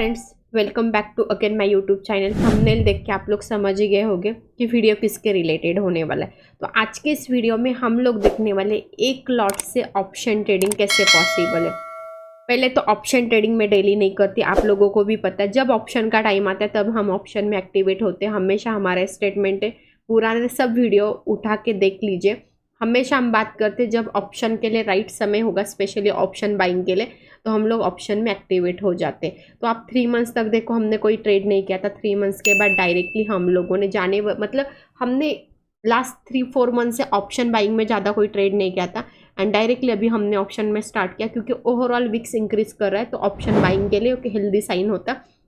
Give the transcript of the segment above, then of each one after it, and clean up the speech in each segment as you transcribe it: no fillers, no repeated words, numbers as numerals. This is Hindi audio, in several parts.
Friends, welcome back to again my YouTube channel. Thumbnail देख के आप लोग समझ ही गए होंगे कि वीडियो किसके रिलेटेड होने वाला है। तो आज के इस वीडियो में हम लोग देखने वाले एक लॉट से ऑप्शन ट्रेडिंग कैसे पॉसिबल है। पहले तो ऑप्शन ट्रेडिंग में डेली नहीं करती, आप लोगों को भी पता है। जब ऑप्शन का टाइम आता है तब हम ऑप्शन में एक्टिवेट होते हैं। हमेशा हमारा स्टेटमेंट है, पूरा सब वीडियो उठा के देख लीजिए। हमेशा हम बात करते हैं जब ऑप्शन के लिए राइट समय होगा, स्पेशली ऑप्शन बाइंग के लिए, तो हम लोग ऑप्शन में एक्टिवेट हो जाते हैं। तो आप 3 मंथ्स तक देखो, हमने कोई ट्रेड नहीं किया था। 3 मंथ्स के बाद डायरेक्टली हम लोगों ने मतलब हमने लास्ट 3-4 मंथ से ऑप्शन बाइंग में ज़्यादा कोई ट्रेड नहीं किया था एंड डायरेक्टली अभी हमने ऑप्शन में स्टार्ट किया, क्योंकि ओवरऑल विक्स इंक्रीज कर रहा है। तो ऑप्शन बाइंग के लिए एक हेल्दी साइन होता है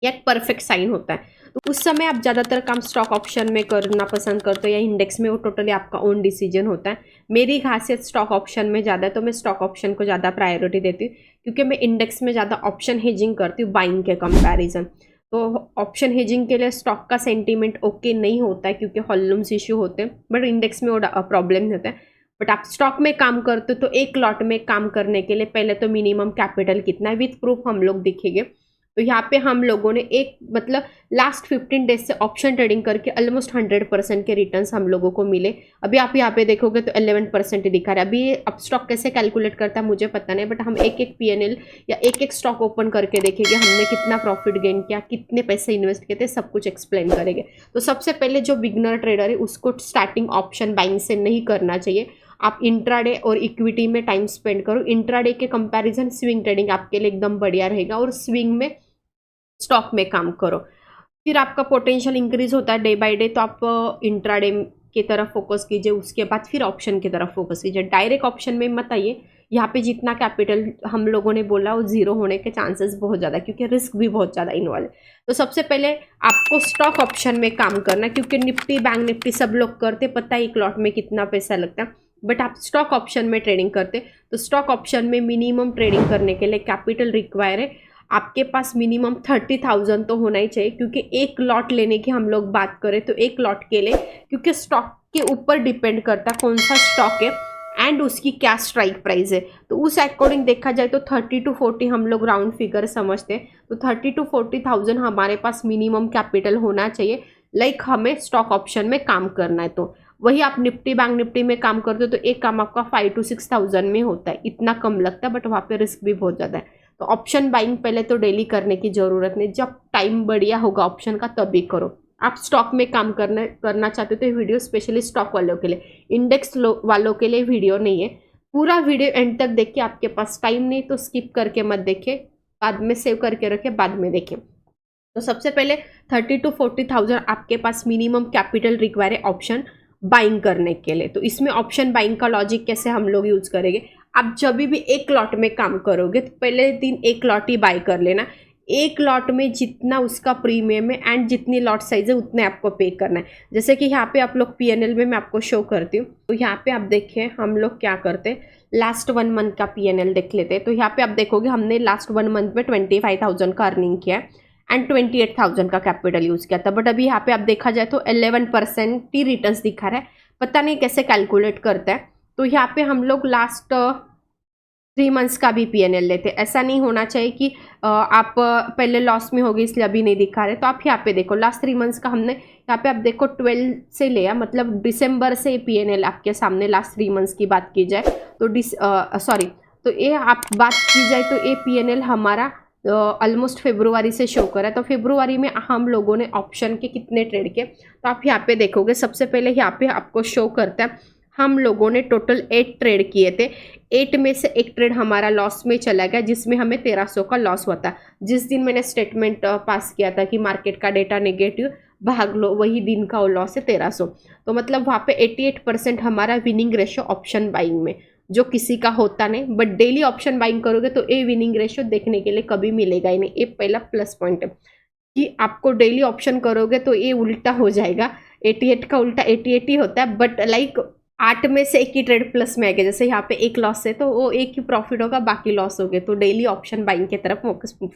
या एक परफेक्ट साइन होता है। तो उस समय आप ज़्यादातर काम स्टॉक ऑप्शन में करना पसंद करते हो या इंडेक्स में, वो टोटली आपका ओन डिसीजन होता है। मेरी खासियत स्टॉक ऑप्शन में ज़्यादा है, तो मैं स्टॉक ऑप्शन को ज़्यादा प्रायोरिटी देती हूँ, क्योंकि मैं इंडेक्स में ज़्यादा ऑप्शन हेजिंग करती हूँ बाइंग के कंपैरिजन। तो ऑप्शन हेजिंग के लिए स्टॉक का सेंटीमेंट ओके नहीं होता है, क्योंकि हॉल्यूम्स इश्यू होते हैं, बट इंडेक्स में वो प्रॉब्लम नहीं होता है। बट आप स्टॉक में काम करते हो तो एक लॉट में काम करने के लिए पहले तो मिनिमम कैपिटल कितना है विथ प्रूफ हम लोग दिखेंगे। तो यहाँ पे हम लोगों ने लास्ट 15 डेज से ऑप्शन ट्रेडिंग करके ऑलमोस्ट 100% के रिटर्न्स हम लोगों को मिले। अभी आप यहाँ पे देखोगे तो 11% ही दिखा रहा है। अभी अब स्टॉक कैसे कैलकुलेट करता है मुझे पता नहीं, बट हम एक एक PNL या एक एक स्टॉक ओपन करके देखेंगे हमने कितना प्रॉफिट गेन किया, कितने पैसे इन्वेस्ट किए थे, सब कुछ एक्सप्लेन करेंगे। तो सबसे पहले जो बिगनर ट्रेडर है उसको स्टार्टिंग ऑप्शन बाइंग से नहीं करना चाहिए। आप इंट्राडे और इक्विटी में टाइम स्पेंड करो। इंट्राडे के कंपैरिजन स्विंग ट्रेडिंग आपके लिए एकदम बढ़िया रहेगा, और स्विंग में स्टॉक में काम करो। फिर आपका पोटेंशियल इंक्रीज होता है डे बाय डे, तो आप इंट्राडे की तरफ फोकस कीजिए, उसके बाद फिर ऑप्शन की तरफ फोकस कीजिए। डायरेक्ट ऑप्शन में मत आइए। यहाँ पे जितना कैपिटल हम लोगों ने बोला वो जीरो होने के चांसेस बहुत ज़्यादा, क्योंकि रिस्क भी बहुत ज़्यादा इन्वॉल्व है। तो सबसे पहले आपको स्टॉक ऑप्शन में काम करना, क्योंकि निफ्टी बैंक निफ्टी सब लोग करते, पता है एक लॉट में कितना पैसा लगता है। बट आप स्टॉक ऑप्शन में ट्रेडिंग करते, तो स्टॉक ऑप्शन में मिनिमम ट्रेडिंग करने के लिए कैपिटल रिक्वायर है। आपके पास मिनिमम 30,000 तो होना ही चाहिए, क्योंकि एक लॉट लेने की हम लोग बात करें तो एक लॉट के लिए, क्योंकि स्टॉक के ऊपर डिपेंड करता है कौन सा स्टॉक है एंड उसकी क्या स्ट्राइक प्राइस है। तो उस अकॉर्डिंग देखा जाए तो 30 to 40 हम लोग राउंड फिगर समझते हैं। तो 30 to 40,000 हमारे पास मिनिमम कैपिटल होना चाहिए, हमें स्टॉक ऑप्शन में काम करना है। तो वही आप निफ्टी बैंक निफ्टी में काम करते हो तो एक काम आपका 5 to 6,000 में होता है। इतना कम लगता है, बट वहाँ पे रिस्क भी बहुत ज़्यादा है। तो ऑप्शन बाइंग पहले तो डेली करने की ज़रूरत नहीं, जब टाइम बढ़िया होगा ऑप्शन का तभी करो। आप स्टॉक में काम करना चाहते हो तो वीडियो स्पेशली स्टॉक वालों के लिए, इंडेक्स वालों के लिए वीडियो नहीं है। पूरा वीडियो एंड तक देखिए। आपके पास टाइम नहीं तो स्किप करके मत देखें, बाद में सेव करके रखें, बाद में देखें। तो सबसे पहले 30 to 40,000 आपके पास मिनिमम कैपिटल रिक्वायर है ऑप्शन बाइंग करने के लिए। तो इसमें ऑप्शन बाइंग का लॉजिक कैसे हम लोग यूज करेंगे, आप जब भी एक लॉट में काम करोगे तो पहले दिन एक लॉट ही बाय कर लेना। एक लॉट में जितना उसका प्रीमियम है एंड जितनी लॉट साइज है उतने आपको पे करना है। जैसे कि यहाँ पे आप लोग PNL में मैं आपको शो करती हूँ। तो यहाँ पे आप देखिए हम लोग क्या करते हैं, लास्ट 1 मंथ का PNL देख लेते हैं। तो यहाँ पे आप देखोगे हमने लास्ट 1 मंथ में 25,000 का अर्निंग किया है एंड 28,000 का कैपिटल यूज़ किया था। बट अभी यहाँ पे आप देखा जाए तो 11% ही रिटर्न्स दिखा रहा है, पता नहीं कैसे कैलकुलेट करता है। तो यहाँ पे हम लोग लास्ट 3 मंथ्स का भी PNL लेते। ऐसा नहीं होना चाहिए कि आप पहले लॉस में हो गई इसलिए अभी नहीं दिखा रहे। तो आप यहाँ पे देखो लास्ट 3 मंथ्स का हमने यहाँ पे आप देखो 12 से लिया, मतलब दिसंबर से PNL आपके सामने लास्ट 3 मंथ्स की बात की जाए तो तो ये आप बात की जाए तो ये PNL हमारा ऑलमोस्ट फरवरी से शो कर रहा है। तो फरवरी में हम लोगों ने ऑप्शन के कितने ट्रेड किए, तो आप यहाँ पे देखोगे सबसे पहले यहाँ पे आपको शो करता है हम लोगों ने टोटल 8 ट्रेड किए थे। 8 में से एक ट्रेड हमारा लॉस में चला गया, जिसमें हमें 1300 का लॉस हुआ था। जिस दिन मैंने स्टेटमेंट पास किया था कि मार्केट का डेटा नेगेटिव भाग लो, वही दिन का वो लॉस है 1300। तो मतलब वहाँ पे 88% हमारा विनिंग रेशो ऑप्शन बाइंग में, जो किसी का होता नहीं। बट डेली ऑप्शन बाइंग करोगे तो ये विनिंग रेशियो देखने के लिए कभी मिलेगा ही नहीं। ये पहला प्लस पॉइंट है कि आपको डेली ऑप्शन करोगे तो ये उल्टा हो जाएगा। 88 का उल्टा 88 ही होता है, बट 8 में से एक ही ट्रेड प्लस में आ गया। जैसे यहाँ पे एक लॉस है तो वो एक ही प्रॉफिट होगा, बाकी लॉस हो गए। तो डेली ऑप्शन बाइंग की तरफ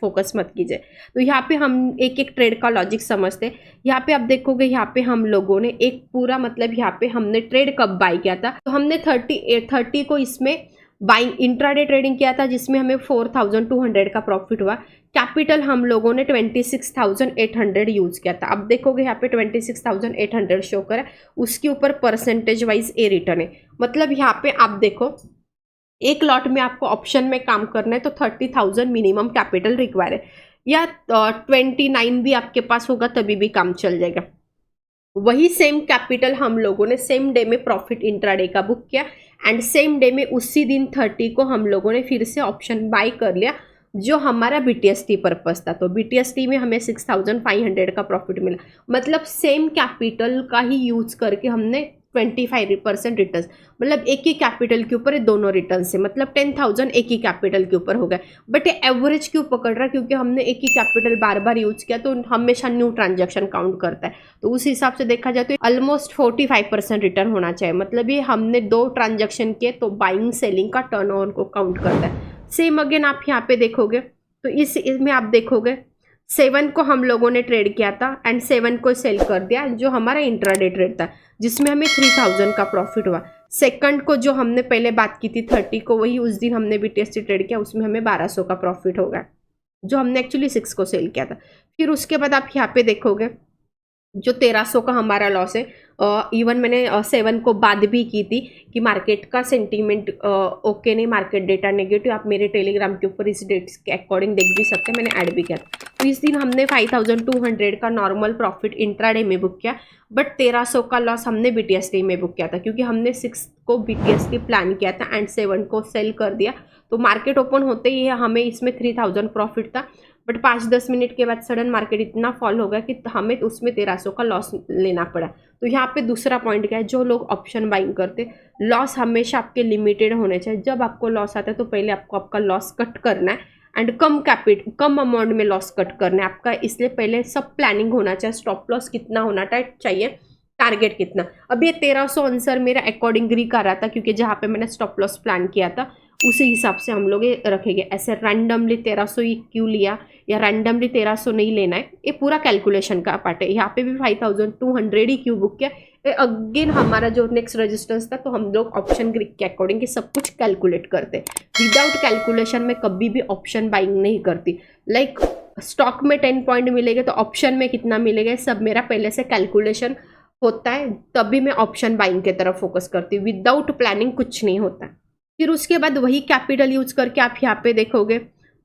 फोकस मत कीजिए। तो यहाँ पे हम एक एक ट्रेड का लॉजिक समझते हैं। यहाँ पे आप देखोगे यहाँ पे हम लोगों ने एक पूरा यहाँ पे हमने ट्रेड कब बाय किया था, तो हमने 30 को इसमें बाइंग इंट्राडे ट्रेडिंग किया था जिसमें हमें 4200 का प्रॉफिट हुआ। कैपिटल हम लोगों ने 26,800 यूज किया था। अब देखोगे यहाँ पे 26,800 शो करा, उसके ऊपर परसेंटेज वाइज ए रिटर्न है। मतलब यहाँ पे आप देखो एक लॉट में आपको ऑप्शन में काम करना है तो 30,000 मिनिमम कैपिटल रिक्वायर है, या 29 भी आपके पास होगा तभी भी काम चल जाएगा। वही सेम कैपिटल हम लोगों ने सेम डे में प्रॉफिट इंट्राडे का बुक किया एंड सेम डे में उसी दिन 30 को हम लोगों ने फिर से ऑप्शन बाय कर लिया जो हमारा BTST पर्पस था। तो BTST में हमें 6,500 का प्रॉफिट मिला। मतलब सेम कैपिटल का ही यूज करके हमने 25% रिटर्न, मतलब एक ही कैपिटल के ऊपर दोनों रिटर्न से, मतलब 10,000 एक ही कैपिटल के ऊपर हो गए। बट ये एवरेज क्यों पकड़ रहा है? क्योंकि हमने एक ही कैपिटल बार बार यूज किया तो हमेशा न्यू ट्रांजैक्शन काउंट करता है। तो उस हिसाब से देखा जाए तो ऑलमोस्ट 45% रिटर्न होना चाहिए। मतलब ये हमने 2 ट्रांजैक्शन किए तो बाइंग सेलिंग का टर्नओवर को काउंट करता है। सेम अगेन आप यहाँ पे देखोगे तो इसमें आप देखोगे 7 को हम लोगों ने ट्रेड किया था एंड 7 को सेल कर दिया जो हमारा इंट्राडे ट्रेड था जिसमें हमें 3,000 का प्रॉफिट हुआ। सेकंड को जो हमने पहले बात की थी 30 को, वही उस दिन हमने BTST ट्रेड किया, उसमें हमें 1200 का प्रॉफिट होगा जो हमने एक्चुअली 6 को सेल किया था। फिर उसके बाद आप यहाँ पे देखोगे जो 1300 का हमारा लॉस है। इवन मैंने 7 को बात भी की थी कि मार्केट का सेंटीमेंट ओके नहीं, मार्केट डेटा नेगेटिव। आप मेरे टेलीग्राम के ऊपर इस डेट्स के अकॉर्डिंग देख भी सकते हैं, मैंने ऐड भी किया था। तो इस दिन हमने 5,200 का नॉर्मल प्रॉफिट इंट्राडे में बुक किया, बट 1300 का लॉस हमने BTST में बुक किया था क्योंकि हमने 6 को BTST प्लान किया था एंड 7 को सेल कर दिया। तो मार्केट ओपन होते ही हमें इसमें 3,000 प्रॉफिट था, बट 5-10 मिनट के बाद सडन मार्केट इतना फॉल हो गया कि हमें उसमें 1300 का लॉस लेना पड़ा। तो यहाँ पे दूसरा पॉइंट क्या है, जो लोग ऑप्शन बाइंग करते, लॉस हमेशा आपके लिमिटेड होने चाहिए। जब आपको लॉस आता है तो पहले आपको आपका लॉस कट करना है एंड कम अमाउंट में लॉस कट करना है आपका। इसलिए पहले सब प्लानिंग होना चाहिए, स्टॉप लॉस कितना होना चाहिए, टारगेट कितना। अब ये 1300 आंसर मेरा अकॉर्डिंगली कर रहा था क्योंकि जहाँ पे मैंने स्टॉप लॉस प्लान किया था उसी हिसाब से हम लोग ये रखेंगे। ऐसे रैंडमली 1300 ही क्यों लिया या रैंडमली 1300 नहीं लेना है, ये पूरा कैलकुलेशन का पार्ट है। यहाँ पे भी 5,200 ही क्यों बुक किया, अगेन हमारा जो नेक्स्ट रेजिस्टेंस था तो हम लोग ऑप्शन ग्रिक के अकॉर्डिंग सब कुछ कैलकुलेट करते। विदाउट कैलकुलेशन में कभी भी ऑप्शन बाइंग नहीं करती। लाइक स्टॉक में 10 पॉइंट मिलेंगे तो ऑप्शन में कितना मिलेगा, सब मेरा पहले से कैलकुलेशन होता है, तभी मैं ऑप्शन बाइंग की तरफ फोकस करती हूँ। विदाउट प्लानिंग कुछ नहीं होता। फिर उसके बाद वही कैपिटल यूज करके आप यहाँ पे देखोगे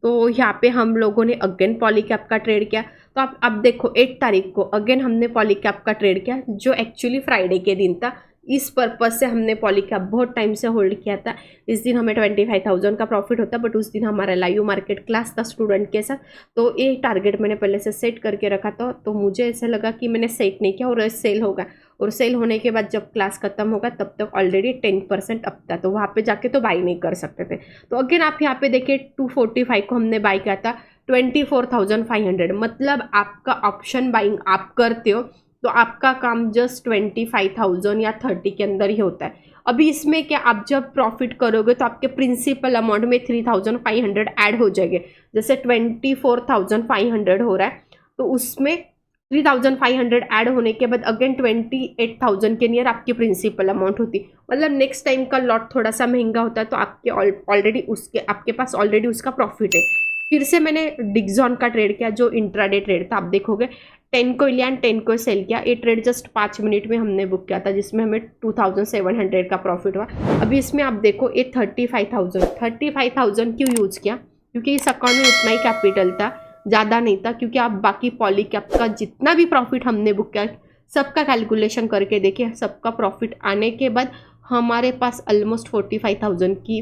तो यहाँ पे हम लोगों ने अगेन पॉलीकैप का ट्रेड किया। तो आप अब देखो 8 तारीख को अगेन हमने पॉलीकैप का ट्रेड किया जो एक्चुअली फ्राइडे के दिन था। इस पर्पज से हमने पॉलीकैप बहुत टाइम से होल्ड किया था। इस दिन हमें 25,000 का प्रॉफिट होता, बट उस दिन हमारा लाइव मार्केट क्लास था स्टूडेंट के साथ, तो ये टारगेट मैंने पहले से सेट करके रखा था। तो मुझे ऐसा लगा कि मैंने सेट नहीं किया और सेल होगा, और सेल होने के बाद जब क्लास खत्म होगा तब तक ऑलरेडी 10% अप था, तो वहाँ पे जाके तो बाई नहीं कर सकते थे। तो अगेन आप यहाँ पे देखिए 245 को हमने बाई किया था 24,500। मतलब आपका ऑप्शन बाइंग आप करते हो तो आपका काम जस्ट 25,000 या 30 के अंदर ही होता है। अभी इसमें क्या, आप जब प्रॉफिट करोगे तो आपके प्रिंसिपल अमाउंट में 3,500 ऐड हो जाएंगे। जैसे 24,500 हो रहा है तो उसमें 3,500 ऐड होने के बाद अगेन 28,000 के नियर आपकी प्रिंसिपल अमाउंट होती। मतलब नेक्स्ट टाइम का लॉट थोड़ा सा महंगा होता है तो आपके ऑलरेडी उसके आपके पास ऑलरेडी उसका प्रॉफिट है। फिर से मैंने डिक्सॉन का ट्रेड किया जो इंट्राडे ट्रेड था। आप देखोगे 10 को लिया एंड 10 को सेल किया। ये ट्रेड जस्ट 5 मिनट में हमने बुक किया था जिसमें हमें 2,700 का प्रॉफिट हुआ। अभी इसमें आप देखो ये 35,000 क्यों यूज़ किया, क्योंकि इस अकाउंट में उतना ही कैपिटल था, ज़्यादा नहीं था। क्योंकि आप बाकी पॉलीकैप का जितना भी प्रॉफिट हमने बुक किया सबका कैलकुलेशन करके देखिए, सबका प्रॉफिट आने के बाद हमारे पास ऑलमोस्ट 45,000 की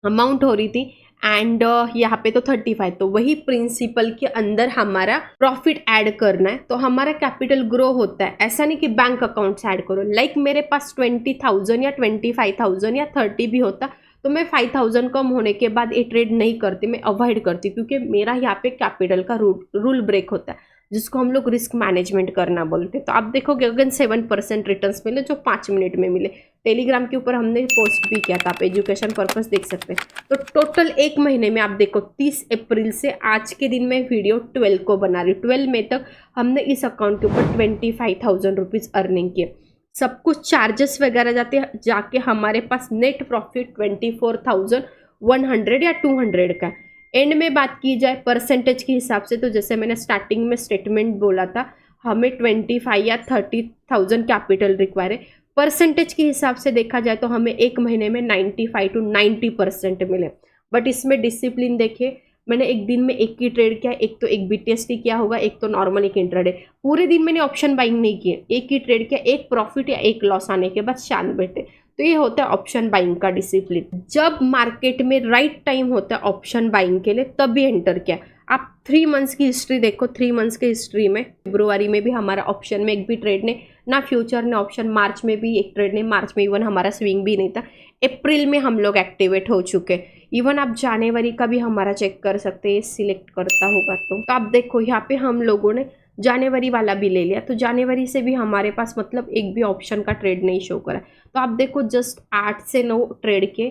अमाउंट हो रही थी एंड यहाँ पे तो 35। तो वही प्रिंसिपल के अंदर हमारा प्रॉफिट ऐड करना है तो हमारा कैपिटल ग्रो होता है। ऐसा नहीं कि बैंक अकाउंट्स ऐड करो। लाइक मेरे पास 20,000 या 25,000 या 30 भी होता तो मैं 5,000 कम होने के बाद ये ट्रेड नहीं करती, मैं अवॉइड करती, क्योंकि मेरा यहाँ पे कैपिटल का रूल ब्रेक होता है जिसको हम लोग रिस्क मैनेजमेंट करना बोलते हैं। तो आप देखोगे अगेन 7% रिटर्न्स मिले जो 5 मिनट में मिले। टेलीग्राम के ऊपर हमने पोस्ट भी किया था, आप एजुकेशन पर्पस देख सकते हैं। तो टोटल 1 महीने में आप देखो 30 अप्रैल से आज के दिन में वीडियो 12 को बना रही हूँ। 12 मई तक हमने इस अकाउंट के ऊपर 25,000 रुपीज़ अर्निंग किए। सब कुछ चार्जेस वगैरह जाके हमारे पास नेट प्रॉफिट 24,100 या 200 का। एंड में बात की जाए परसेंटेज के हिसाब से, तो जैसे मैंने स्टार्टिंग में स्टेटमेंट बोला था, हमें 25 या 30,000 कैपिटल रिक्वायर है। परसेंटेज के हिसाब से देखा जाए तो हमें एक महीने में 95 to 90% मिले। बट इसमें डिसिप्लिन देखिए, मैंने एक दिन में एक ही ट्रेड किया, एक तो एक BTST किया होगा, एक तो नॉर्मल एक इंट्राडे। पूरे दिन मैंने ऑप्शन बाइंग नहीं किए, एक ही ट्रेड किया, एक प्रॉफिट या एक लॉस आने के बाद शांत बैठे। तो ये होता है ऑप्शन बाइंग का डिसिप्लिन। जब मार्केट में राइट टाइम होता है ऑप्शन बाइंग के लिए, तभी एंटर किया। आप 3 मंथ्स की हिस्ट्री देखो, 3 मंथ्स की हिस्ट्री में फरवरी में भी हमारा ऑप्शन में एक भी ट्रेड नहीं, ना फ्यूचर ने ऑप्शन, मार्च में भी एक ट्रेड नहीं, मार्च में इवन हमारा स्विंग भी नहीं था। अप्रैल में हम लोग एक्टिवेट हो चुके। इवन आप जनवरी का भी हमारा चेक कर सकते हैं, सिलेक्ट करता होगा तो आप देखो यहाँ पे हम लोगों ने जनवरी वाला भी ले लिया, तो जनवरी से भी हमारे पास मतलब एक भी ऑप्शन का ट्रेड नहीं शो करा। तो आप देखो जस्ट 8 से 9 ट्रेड के,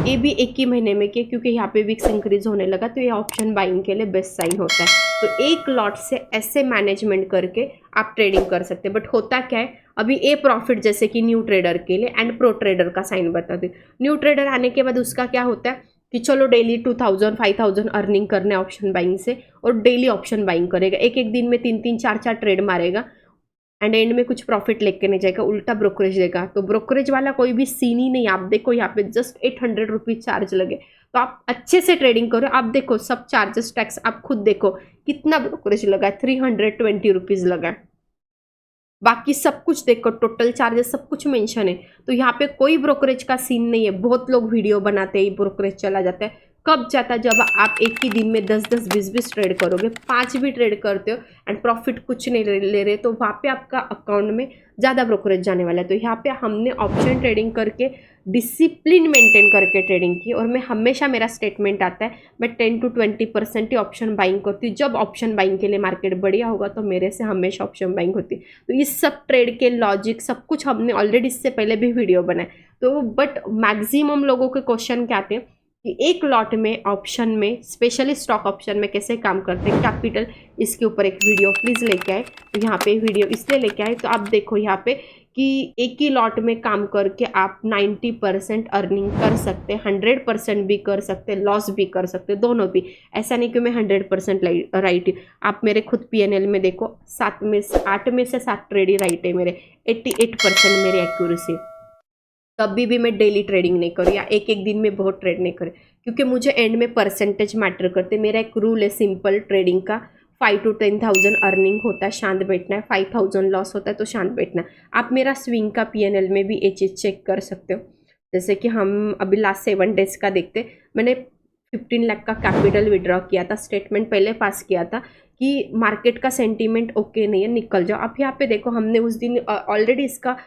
ये भी एक ही महीने में के, क्योंकि यहाँ पे विक्स इंक्रीज होने लगा, तो ये ऑप्शन बाइंग के लिए बेस्ट साइन होता है। तो एक लॉट से ऐसे मैनेजमेंट करके आप ट्रेडिंग कर सकते हैं। बट होता क्या है, अभी ए प्रॉफिट जैसे कि न्यू ट्रेडर के लिए एंड प्रो ट्रेडर का साइन बता दें। न्यू ट्रेडर आने के बाद उसका क्या होता है कि चलो डेली 2000 5000 अर्निंग करने ऑप्शन बाइंग से, और डेली ऑप्शन बाइंग करेगा, एक एक दिन में 3 4 ट्रेड मारेगा, एंड एंड में कुछ प्रॉफिट लेके नहीं जाएगा, उल्टा ब्रोकरेज देगा। तो ब्रोकरेज वाला कोई भी सीन ही नहीं। आप देखो यहाँ पे जस्ट 800 रुपीज चार्ज लगे, तो आप अच्छे से ट्रेडिंग करो। आप देखो सब चार्जेस टैक्स आप खुद देखो कितना ब्रोकरेज लगा है, 320 रुपीज लगा है। बाकी सब कुछ देखो, टोटल चार्जेस सब कुछ मेंशन है। तो यहाँ पे कोई ब्रोकरेज का सीन नहीं है। बहुत लोग वीडियो बनाते हैं ब्रोकरेज चला जाता है, कब जाता है जब आप एक ही दिन में 10 20 ट्रेड करोगे, 5 भी ट्रेड करते हो एंड प्रॉफिट कुछ नहीं ले रहे, तो वहाँ पे आपका अकाउंट में ज़्यादा ब्रोकरेज जाने वाला है। तो यहाँ पे हमने ऑप्शन ट्रेडिंग करके डिसिप्लिन मेंटेन करके ट्रेडिंग की, और मैं हमेशा मेरा स्टेटमेंट आता है मैं 10 to 20% ही ऑप्शन बाइंग करती हूँ। जब ऑप्शन बाइंग के लिए मार्केट बढ़िया होगा तो मेरे से हमेशा ऑप्शन बाइंग होती है। तो इस सब ट्रेड के लॉजिक सब कुछ हमने ऑलरेडी इससे पहले भी वीडियो बनाए। तो बट मैक्सिमम लोगों के क्वेश्चन क्या आते हैं कि एक लॉट में ऑप्शन में, स्पेशली स्टॉक ऑप्शन में कैसे काम करते हैं कैपिटल, इसके ऊपर एक वीडियो प्लीज़ लेके आए। तो यहाँ पे वीडियो इसलिए लेके आए, तो आप देखो यहाँ पे कि एक ही लॉट में काम करके आप 90% अर्निंग कर सकते हैं, 100% भी कर सकते हैं, लॉस भी कर सकते हैं, दोनों भी। ऐसा नहीं कि मैं 100% राइट। आप मेरे खुद PNL में देखो, 8 में से 7 ट्रेड ही राइट है मेरे, 88% मेरी एक्यूरेसी। कभी भी मैं डेली ट्रेडिंग नहीं करूँ या एक एक दिन में बहुत ट्रेड नहीं करूँ, क्योंकि मुझे एंड में परसेंटेज मैटर करते। मेरा एक रूल है सिंपल ट्रेडिंग का, 5 to 10,000 अर्निंग होता है, शांत बैठना है, 5000 लॉस होता है तो शांत बैठना है। आप मेरा स्विंग का PNL में भी ये चीज़ चेक कर सकते हो। जैसे कि हम अभी लास्ट 7 डेज का देखते, मैंने 15 लाख का कैपिटल विड्रॉ किया था, स्टेटमेंट पहले पास किया था कि मार्केट का सेंटीमेंट ओके नहीं है, निकल जाओ। अब यहाँ पे देखो हमने उस दिन ऑलरेडी इसका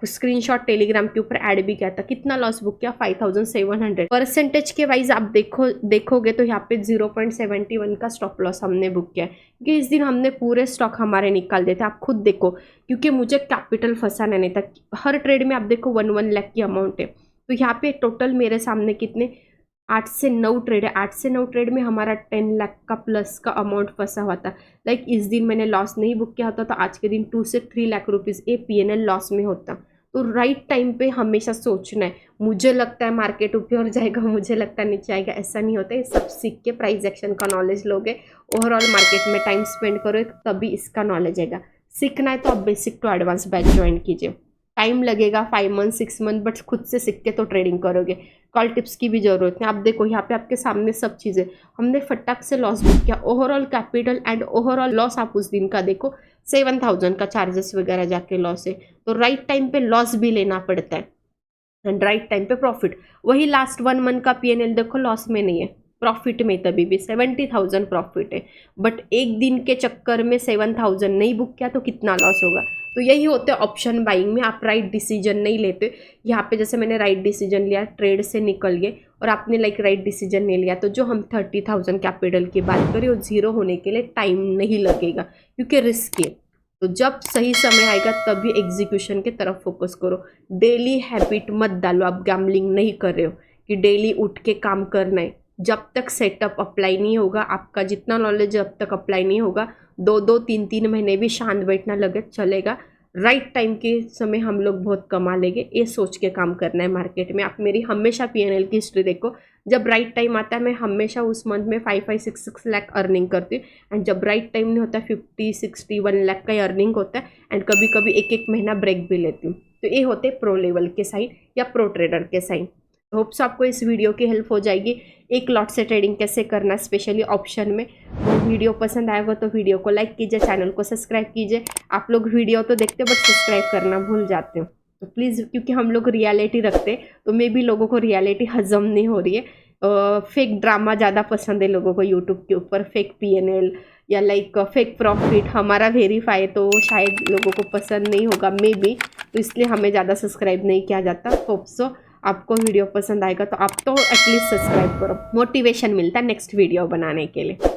स्क्रीनशॉट टेलीग्राम के ऊपर ऐड भी किया था। कितना लॉस बुक किया, 5700। परसेंटेज के वाइज आप देखोगे तो यहाँ पे 0.71 का स्टॉप लॉस हमने बुक किया है, क्योंकि इस दिन हमने पूरे स्टॉक हमारे निकाल देते। आप खुद देखो, क्योंकि मुझे कैपिटल फंसाना नहीं था। हर ट्रेड में आप देखो 1 लाख की अमाउंट है। तो यहाँ पे टोटल मेरे सामने कितने 8 से 9 ट्रेड है। 8 से 9 ट्रेड में हमारा 10 लाख का प्लस का अमाउंट फंसा हुआ था। लाइक इस दिन मैंने लॉस नहीं बुक किया होता तो आज के दिन 2 से 3 लाख रुपीज़ ये PNL लॉस में होता। तो राइट टाइम पे हमेशा सोचना है। मुझे लगता है मार्केट ऊपर जाएगा, मुझे लगता है नीचे आएगा, ऐसा नहीं होता है। सब सीख के प्राइस एक्शन का नॉलेज लोगे, ओवरऑल मार्केट में टाइम स्पेंड करो, तभी इसका नॉलेज आएगा। सीखना है तो आप basic to advance batch join कीजिए। टाइम लगेगा 5 मंथ 6 मंथ, बट खुद से सीख के तो ट्रेडिंग करोगे। कॉल टिप्स की भी जरूरत नहीं। आप देखो यहाँ पे आपके सामने सब चीज़ें, हमने फटाक से लॉस बुक किया। Overall capital and overall loss आप उस दिन का देखो 7000 का चार्जेस वगैरह जाके लॉस है। तो राइट टाइम पे लॉस भी लेना पड़ता है एंड राइट टाइम पे प्रॉफिट। वही लास्ट 1 मंथ का PNL देखो, लॉस में नहीं है, प्रॉफिट में तभी भी 70,000 प्रॉफिट है। बट एक दिन के चक्कर में 7000 नहीं बुक किया तो कितना लॉस होगा। तो यही होते हैं ऑप्शन बाइंग में, आप राइट डिसीजन नहीं लेते। यहाँ पे जैसे मैंने राइट डिसीजन लिया, ट्रेड से निकल गए, और आपने लाइक राइट डिसीजन नहीं लिया, तो जो हम 30,000 कैपिटल की बात करें वो जीरो होने के लिए टाइम नहीं लगेगा, क्योंकि रिस्क है। तो जब सही समय आएगा तभी एग्जीक्यूशन के तरफ फोकस करो। डेली हैबिट मत डालो, आप गैम्बलिंग नहीं कर रहे हो कि डेली उठ के काम करना है। जब तक सेटअप अप्लाई नहीं होगा, आपका जितना नॉलेज जब तक अप्लाई नहीं होगा, 2-2 3-3 महीने भी शांत बैठना लगे चलेगा। राइट टाइम के समय हम लोग बहुत कमा लेंगे, ये सोच के काम करना है मार्केट में। आप मेरी हमेशा P&L की हिस्ट्री देखो, जब राइट टाइम आता है मैं हमेशा उस मंथ में 5-6 लाख अर्निंग करती हूँ, एंड जब राइट टाइम नहीं होता 50-60-1 लाख का अर्निंग होता है, एंड कभी कभी एक महीना ब्रेक भी लेती हूँ। तो ये होते प्रो लेवल के साइन या प्रो ट्रेडर के साइन। होप्स आपको इस वीडियो की हेल्प हो जाएगी, एक लॉट से ट्रेडिंग कैसे करना स्पेशली ऑप्शन में। वो वीडियो पसंद आएगा तो वीडियो को लाइक कीजिए, चैनल को सब्सक्राइब कीजिए। आप लोग वीडियो तो देखते बट सब्सक्राइब करना भूल जाते हो, तो प्लीज़, क्योंकि हम लोग रियलिटी रखते तो मे भी लोगों को रियलिटी हजम नहीं हो रही है। फेक ड्रामा ज़्यादा पसंद है लोगों को यूट्यूब के ऊपर, फेक P&L या लाइक फेक प्रॉफिट हमारा वेरीफाई, तो शायद लोगों को पसंद नहीं होगा मे बी, तो इसलिए हमें ज़्यादा सब्सक्राइब नहीं किया जाता। होप सो आपको वीडियो पसंद आएगा तो आप तो एटलीस्ट सब्सक्राइब करो, मोटिवेशन मिलता है नेक्स्ट वीडियो बनाने के लिए।